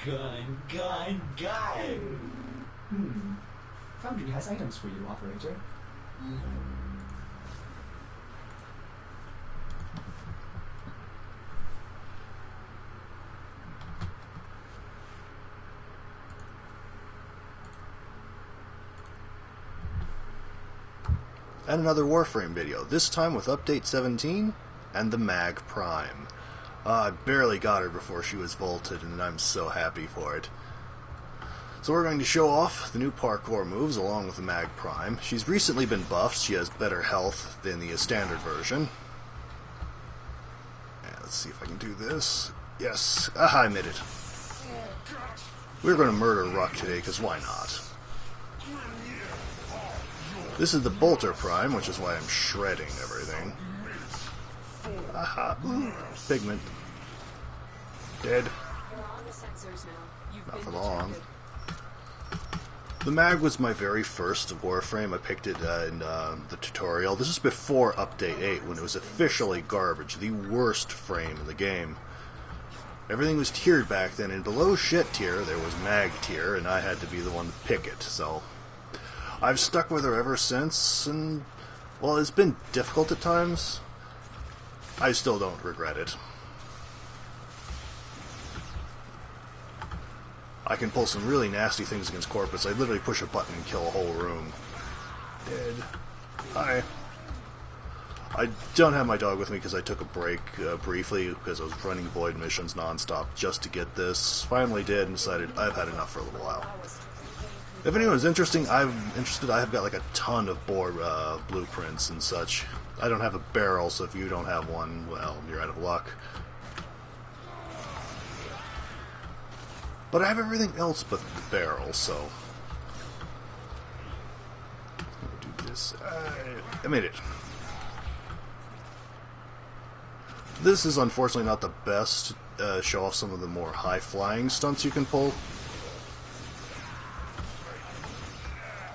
Gun. Foundry has items for you, operator. And another Warframe video, this time with Update 17 and the Mag Prime. I barely got her before she was vaulted, and I'm so happy for it. So we're going to show off the new parkour moves along with the Mag Prime. She's recently been buffed, she has better health than the standard version. And let's see if I can do this. Yes, aha, I made it. We're going to murder Ruck today, because why not? This is the Bolter Prime, which is why I'm shredding everything. Aha. Pigment. Dead. Not for long. The Mag was my very first Warframe. I picked it in the tutorial. This is before Update 8, when it was officially garbage. The worst frame in the game. Everything was tiered back then, and below shit tier, there was Mag tier, and I had to be the one to pick it, so... I've stuck with her ever since, and, well, it's been difficult at times. I still don't regret it. I can pull some really nasty things against corpus. I literally push a button and kill a whole room. Dead. Hi. I don't have my dog with me because I took a break briefly because I was running void missions nonstop just to get this. Finally did and decided I've had enough for a little while. If anyone's interested, I've got like a ton of board blueprints and such. I don't have a barrel, so if you don't have one, well, you're out of luck. But I have everything else but the barrel, so... Let me do this. I made it. This is unfortunately not the best to show off some of the more high-flying stunts you can pull.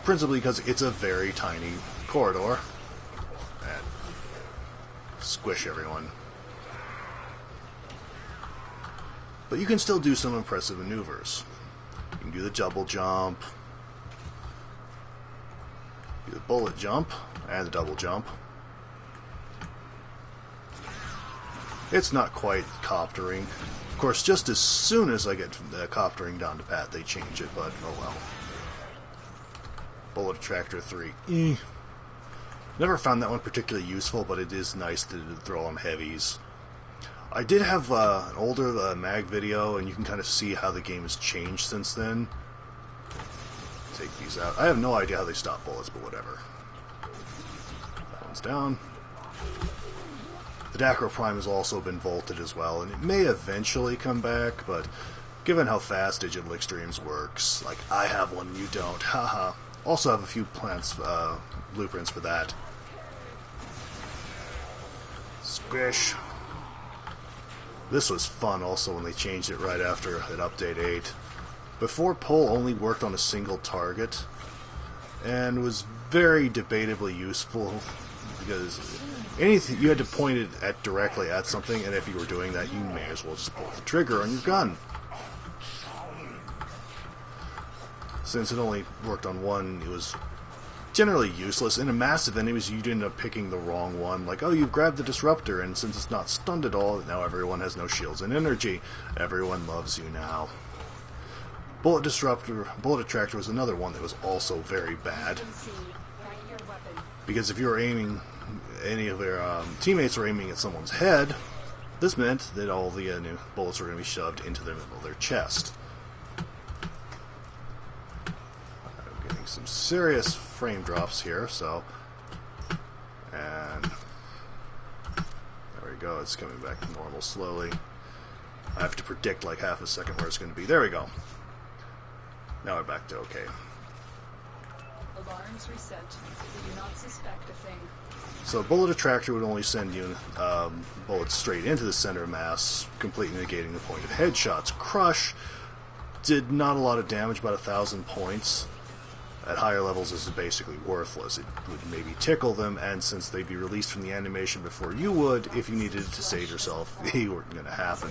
Principally because it's a very tiny corridor. And squish everyone. But you can still do some impressive maneuvers. You can do the double jump, do the bullet jump, and the double jump. It's not quite coptering. Of course, just as soon as I get the coptering down to pat, they change it, but oh well. Bullet Attractor 3. Never found that one particularly useful, but it is nice to throw on heavies. I did have an older mag video, and you can kind of see how the game has changed since then. Take these out. I have no idea how they stop bullets, but whatever. That one's down. The Dacro Prime has also been vaulted as well, and it may eventually come back, but given how fast Digital Extremes works, like, I have one and you don't, haha. Also have a few blueprints for that. Squish. This was fun also when they changed it right after at Update 8. Before, pull only worked on a single target, and was very debatably useful, because anything you had to point it at directly at something, and if you were doing that, you may as well just pull the trigger on your gun. Since it only worked on one, it was generally useless. In a massive enemies, you'd end up picking the wrong one. Like, oh, you grabbed the disruptor, and since it's not stunned at all, now everyone has no shields and energy. Everyone loves you now. Bullet Attractor was another one that was also very bad. Because if you were aiming, any of their teammates were aiming at someone's head, this meant that all the new bullets were going to be shoved into the middle of their chest. Some serious frame drops here, so, and there we go, it's coming back to normal slowly. I have to predict like half a second where it's going to be. There we go. Now we're back to okay. Alarms reset. We do not suspect a thing. So Bullet Attractor would only send you bullets straight into the center of mass, completely negating the point of headshots. Crush did not a lot of damage, about 1,000 points. At higher levels, this is basically worthless. It would maybe tickle them, and since they'd be released from the animation before you would, if you needed to save yourself, they weren't going to happen.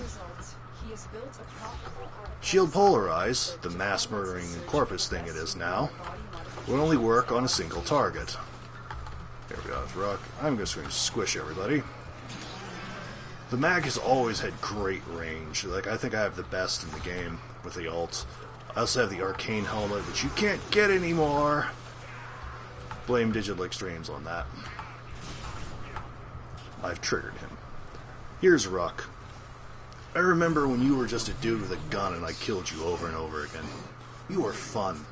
has built a profitable Shield Polarize, the mass-murdering corpus thing it is now, will only work on a single target. Here we go, it's Rook. I'm just going to squish everybody. The mag has always had great range. Like, I think I have the best in the game with the ult. I also have the Arcane Helmet, which you can't get anymore. Blame Digital Extremes on that. I've triggered him. Here's Rook. I remember when you were just a dude with a gun and I killed you over and over again. You were fun.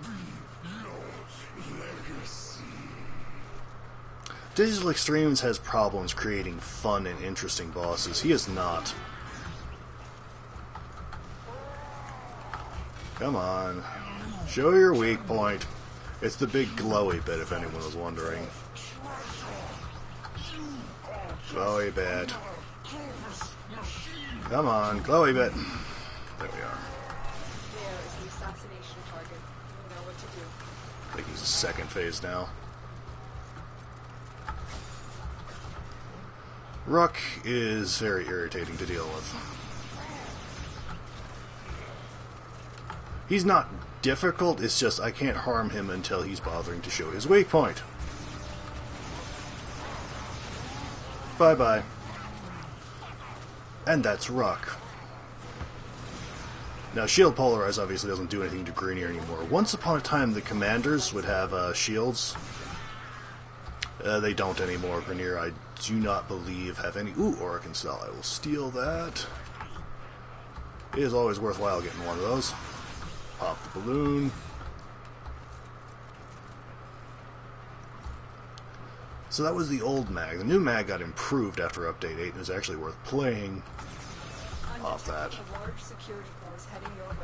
Digital Extremes has problems creating fun and interesting bosses. He is not. Come on. Show your weak point. It's the big glowy bit, if anyone was wondering. Glowy bit. Come on, glowy bit. There we are. There is the assassination target. You know what to do. I think he's a second phase now. Rook is very irritating to deal with. He's not difficult, it's just I can't harm him until he's bothering to show his weak point. Bye-bye. And that's Rook. Now, Shield Polarize obviously doesn't do anything to Greenier anymore. Once upon a time, the commanders would have shields. They don't anymore. Greenier, I do not believe, have any... Ooh, Oracle Cell. I will steal that. It is always worthwhile getting one of those. Pop the balloon. So that was the old mag. The new mag got improved after Update 8 and is actually worth playing off that. A large security force heading your way.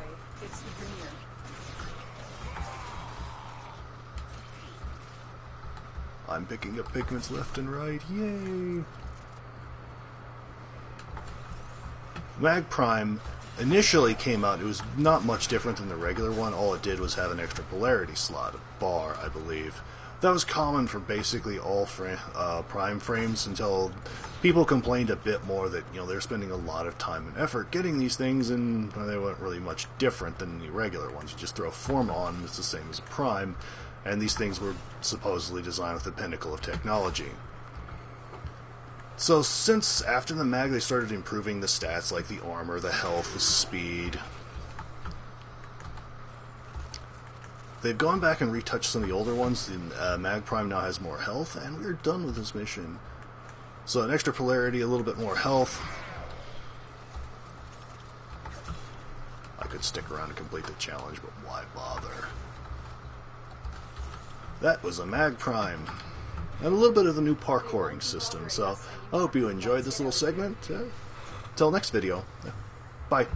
It's the Premier. I'm picking up pigments left and right. Yay! Mag Prime initially came out, it was not much different than the regular one. All it did was have an extra polarity slot, a bar, I believe. That was common for basically all Prime frames until people complained a bit more that, you know, they're spending a lot of time and effort getting these things, and they weren't really much different than the regular ones. You just throw a form on, and it's the same as a Prime, and these things were supposedly designed with the pinnacle of technology. So since after the mag they started improving the stats like the armor, the health, the speed, they've gone back and retouched some of the older ones. The Mag Prime now has more health, and we're done with this mission. So an extra polarity, a little bit more health. I could stick around and complete the challenge, but why bother? That was a Mag Prime. And a little bit of the new parkouring system, so I hope you enjoyed this little segment. Till next video. Bye.